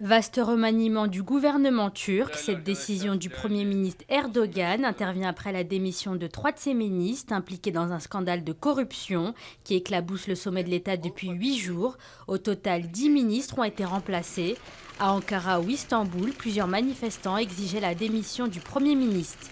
Vaste remaniement du gouvernement turc, cette décision du Premier ministre Erdogan intervient après la démission de 3 de ses ministres impliqués dans un scandale de corruption qui éclabousse le sommet de l'État depuis 8 jours. Au total, 10 ministres ont été remplacés. À Ankara ou Istanbul, plusieurs manifestants exigeaient la démission du Premier ministre.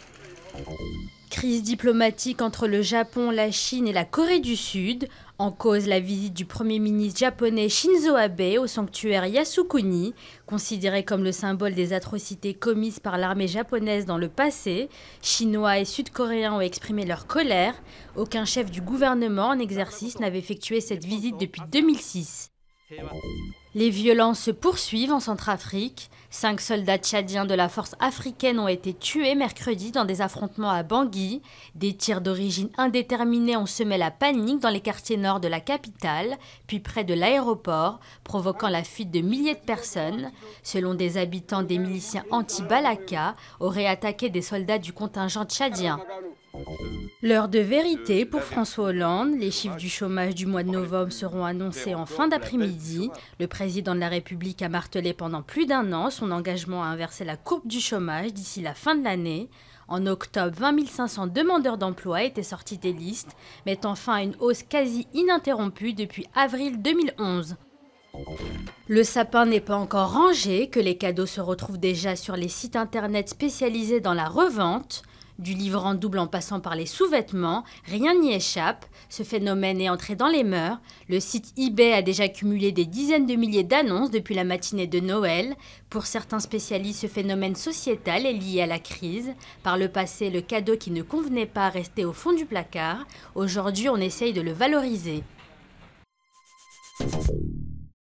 Crise diplomatique entre le Japon, la Chine et la Corée du Sud. En cause, la visite du Premier ministre japonais Shinzo Abe au sanctuaire Yasukuni, considéré comme le symbole des atrocités commises par l'armée japonaise dans le passé. Chinois et Sud-Coréens ont exprimé leur colère. Aucun chef du gouvernement en exercice n'avait effectué cette visite depuis 2006. Les violences se poursuivent en Centrafrique. 5 soldats tchadiens de la force africaine ont été tués mercredi dans des affrontements à Bangui. Des tirs d'origine indéterminée ont semé la panique dans les quartiers nord de la capitale, puis près de l'aéroport, provoquant la fuite de milliers de personnes. Selon des habitants, des miliciens anti-Balaka auraient attaqué des soldats du contingent tchadien. L'heure de vérité pour François Hollande. Les chiffres du chômage du mois de novembre seront annoncés en fin d'après-midi. Le président de la République a martelé pendant plus d'1 an son engagement à inverser la courbe du chômage d'ici la fin de l'année. En octobre, 20 500 demandeurs d'emploi étaient sortis des listes, mettant fin à une hausse quasi ininterrompue depuis avril 2011. Le sapin n'est pas encore rangé, que les cadeaux se retrouvent déjà sur les sites internet spécialisés dans la revente. Du livre en double en passant par les sous-vêtements, rien n'y échappe. Ce phénomène est entré dans les mœurs. Le site eBay a déjà cumulé des dizaines de milliers d'annonces depuis la matinée de Noël. Pour certains spécialistes, ce phénomène sociétal est lié à la crise. Par le passé, le cadeau qui ne convenait pas restait au fond du placard. Aujourd'hui, on essaye de le valoriser.